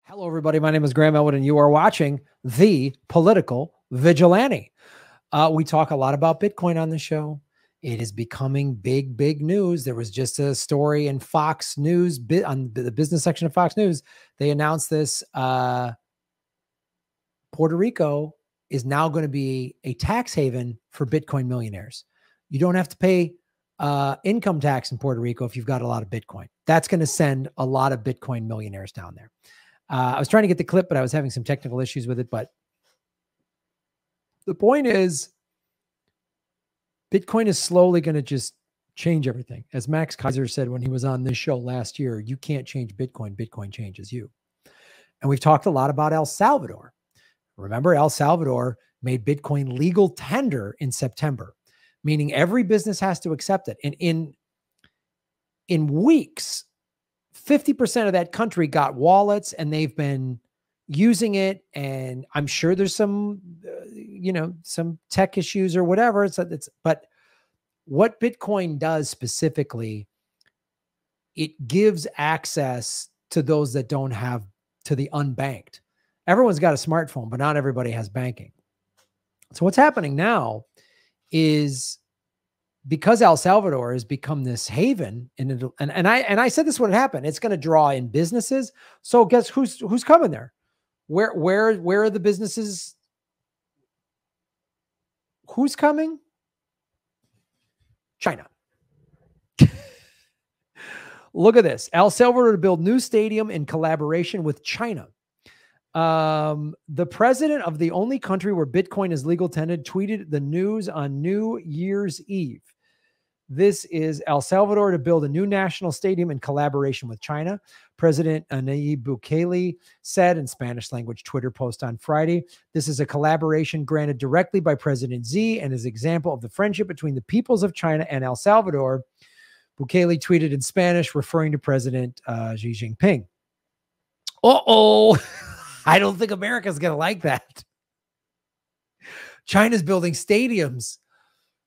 Hello, everybody. My name is Graham Elwood, and you are watching The Political Vigilante. We talk a lot about Bitcoin on the show. It is becoming big news. There was just a story in Fox News, on the business section of Fox News. They announced this. Puerto Rico is now going to be a tax haven for Bitcoin millionaires. You don't have to pay income tax in Puerto Rico if you've got a lot of Bitcoin. That's going to send a lot of Bitcoin millionaires down there. I was trying to get the clip, but I was having some technical issues with it. But the point is, Bitcoin is slowly going to just change everything. As Max Kaiser said when he was on this show last year, you can't change Bitcoin. Bitcoin changes you. And we've talked a lot about El Salvador. Remember, El Salvador made Bitcoin legal tender in September, meaning every business has to accept it. And in weeks, 50% of that country got wallets and they've been using it. And I'm sure there's some, some tech issues or whatever. But what Bitcoin does specifically, it gives access to those that don't have, to the unbanked. Everyone's got a smartphone, but not everybody has banking. So what's happening now is, because El Salvador has become this haven, and I said this would happen. It's going to draw in businesses. So guess who's coming there? Where are the businesses? Who's coming? China. Look at this. El Salvador to build new stadium in collaboration with China. The president of the only country where Bitcoin is legal tender tweeted the news on New Year's Eve. This is El Salvador to build a new national stadium in collaboration with China. President Nayib Bukele said in Spanish language Twitter post on Friday, this is a collaboration granted directly by President Xi and is an example of the friendship between the peoples of China and El Salvador. Bukele tweeted in Spanish, referring to President Xi Jinping. I don't think America's going to like that. China's building stadiums.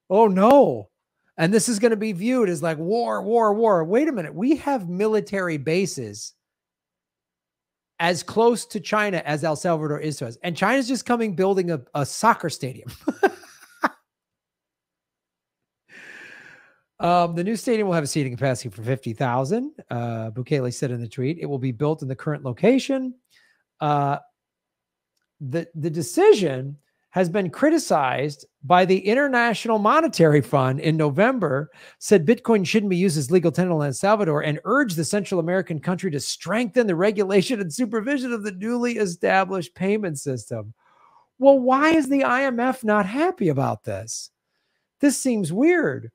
Oh, no. And this is going to be viewed as like war. Wait a minute. We have military bases as close to China as El Salvador is to us. And China's just building a soccer stadium. The new stadium will have a seating capacity for 50,000. Bukele said in the tweet, it will be built in the current location. The decision has been criticized by the International Monetary Fund in November, said Bitcoin shouldn't be used as legal tender in El Salvador, and urged the Central American country to strengthen the regulation and supervision of the newly established payment system. Well, why is the IMF not happy about this? This seems weird.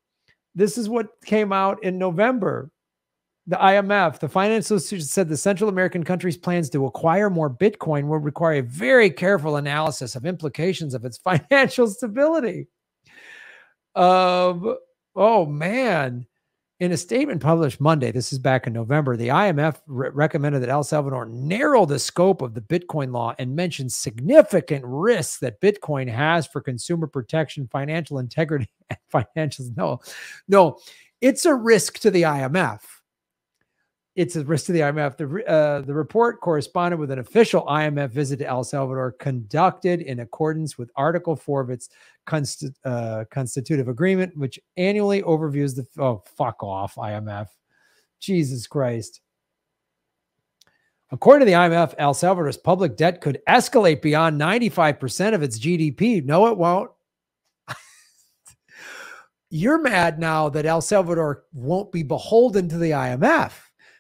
This is what came out in November. The IMF, the financial institution, said the Central American country's plans to acquire more Bitcoin will require a very careful analysis of implications of its financial stability. Oh, man. In a statement published Monday, this is back in November, the IMF recommended that El Salvador narrow the scope of the Bitcoin law and mentioned significant risks that Bitcoin has for consumer protection, financial integrity, and financials. No, it's a risk to the IMF. It's a risk to the IMF. The report corresponded with an official IMF visit to El Salvador conducted in accordance with Article 4 of its constitutive agreement, which annually overviews the... Oh, fuck off, IMF. Jesus Christ. According to the IMF, El Salvador's public debt could escalate beyond 95% of its GDP. No, it won't. You're mad now that El Salvador won't be beholden to the IMF,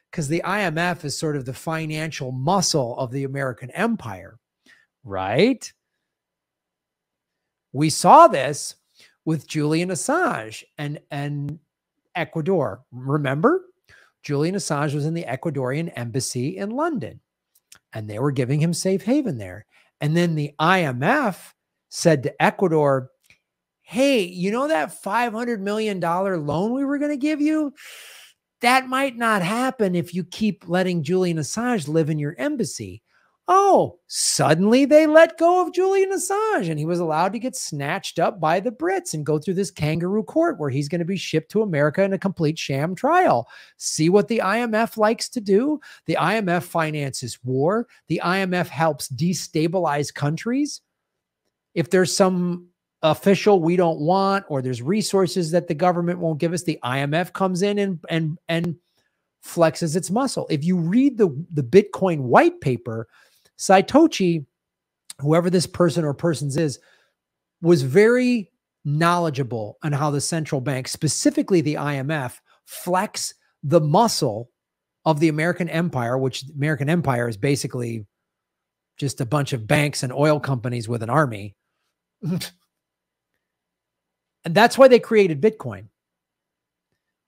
because the IMF is sort of the financial muscle of the American empire, right? We saw this with Julian Assange and Ecuador. Remember? Julian Assange was in the Ecuadorian embassy in London, and they were giving him safe haven there. And then the IMF said to Ecuador, hey, you know that $500 million loan we were going to give you? That might not happen if you keep letting Julian Assange live in your embassy. Oh, suddenly they let go of Julian Assange and he was allowed to get snatched up by the Brits and go through this kangaroo court where he's going to be shipped to America in a complete sham trial. See what the IMF likes to do? The IMF finances war. The IMF helps destabilize countries. If there's some official we don't want, or there's resources that the government won't give us, the IMF comes in and flexes its muscle. If you read the Bitcoin white paper, Satoshi, whoever this person or persons is, was very knowledgeable on how the central bank, specifically the IMF, flex the muscle of the American empire, which the American empire is basically just a bunch of banks and oil companies with an army. And that's why they created Bitcoin.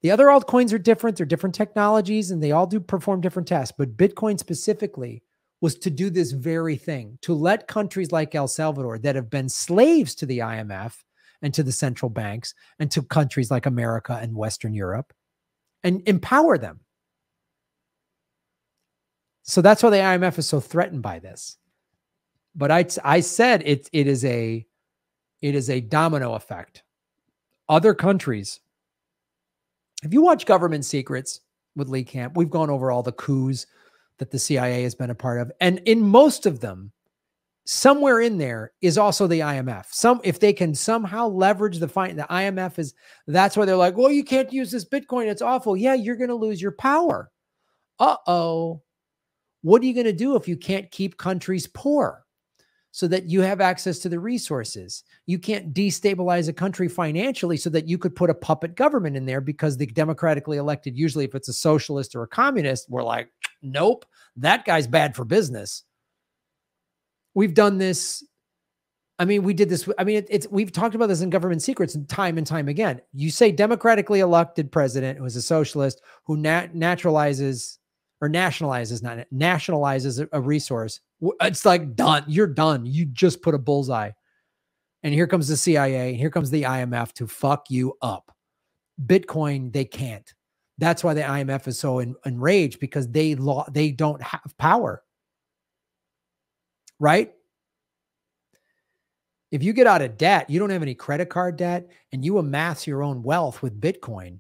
The other altcoins are different. They're different technologies and they all do perform different tasks. But Bitcoin specifically was to do this very thing, to let countries like El Salvador that have been slaves to the IMF and to the central banks and to countries like America and Western Europe and empower them. So that's why the IMF is so threatened by this. But I said it is a domino effect. Other countries, if you watch Government Secrets with Lee Camp, we've gone over all the coups that the CIA has been a part of. And in most of them, somewhere in there is also the IMF. If they can somehow leverage the IMF that's why they're like, well, you can't use this Bitcoin. It's awful. Yeah, you're going to lose your power. Uh-oh. What are you going to do if you can't keep countries poor so that you have access to the resources? You can't destabilize a country financially so that you could put a puppet government in there because the democratically elected, usually if it's a socialist or a communist, we're like, nope, that guy's bad for business. We've done this. I mean, we did this. I mean, we've talked about this in Government Secrets time and time again. You say democratically elected president who is a socialist who nationalizes a resource. It's like done. You're done. You just put a bullseye. And here comes the CIA. Here comes the IMF to fuck you up. Bitcoin, they can't. That's why the IMF is so enraged, because they don't have power. Right? If you get out of debt, you don't have any credit card debt, and you amass your own wealth with Bitcoin.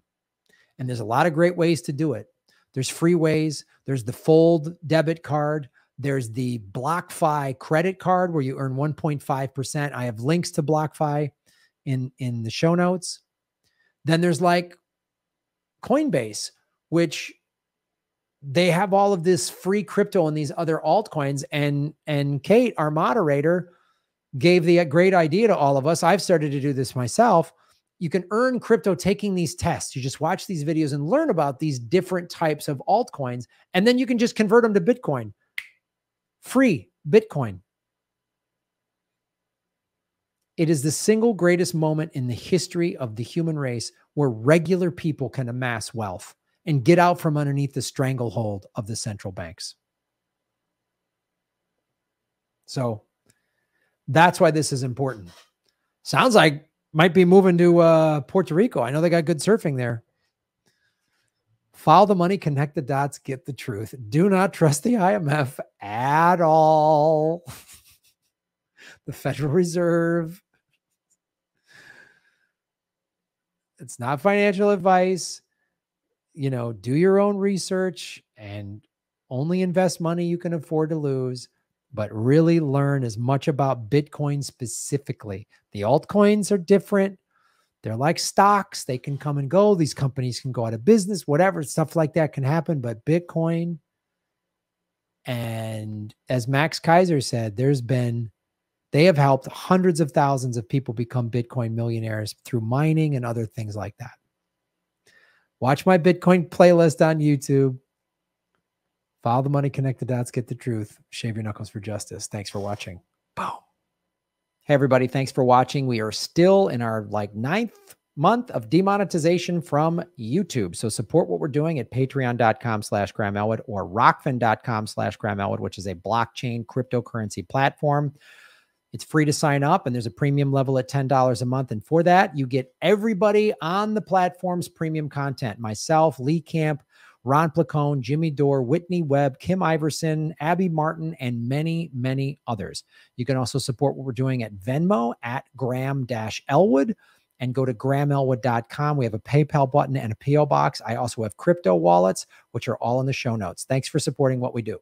And there's a lot of great ways to do it. There's free ways. There's the Fold debit card. There's the BlockFi credit card where you earn 1.5%. I have links to BlockFi in the show notes. Then there's like Coinbase, which they have all of this free crypto and these other altcoins. And Kate, our moderator, gave the great idea to all of us. I've started to do this myself. You can earn crypto taking these tests. You just watch these videos and learn about these different types of altcoins, and then you can just convert them to Bitcoin. Free Bitcoin. It is the single greatest moment in the history of the human race where regular people can amass wealth and get out from underneath the stranglehold of the central banks. So that's why this is important. Sounds like might be moving to Puerto Rico. I know they got good surfing there. Follow the money, connect the dots, get the truth. Do not trust the IMF at all. The Federal Reserve. It's not financial advice. You know, do your own research and only invest money you can afford to lose, but really learn as much about Bitcoin specifically. The altcoins are different. They're like stocks. They can come and go. These companies can go out of business, whatever, stuff like that can happen. But Bitcoin, and as Max Kaiser said, they have helped hundreds of thousands of people become Bitcoin millionaires through mining and other things like that. Watch my Bitcoin playlist on YouTube. Follow the money, connect the dots, get the truth. Shave your knuckles for justice. Thanks for watching. Boom. Hey, everybody. Thanks for watching. We are still in our 9th month of demonetization from YouTube. So support what we're doing at patreon.com/Graham Elwood or rockfin.com/Graham Elwood, which is a blockchain cryptocurrency platform. It's free to sign up, and there's a premium level at $10 a month. And for that, you get everybody on the platform's premium content. Myself, Lee Camp, Ron Placone, Jimmy Dore, Whitney Webb, Kim Iverson, Abby Martin, and many, many others. You can also support what we're doing at Venmo at Graham-Elwood and go to GrahamElwood.com. We have a PayPal button and a PO box. I also have crypto wallets, which are all in the show notes. Thanks for supporting what we do.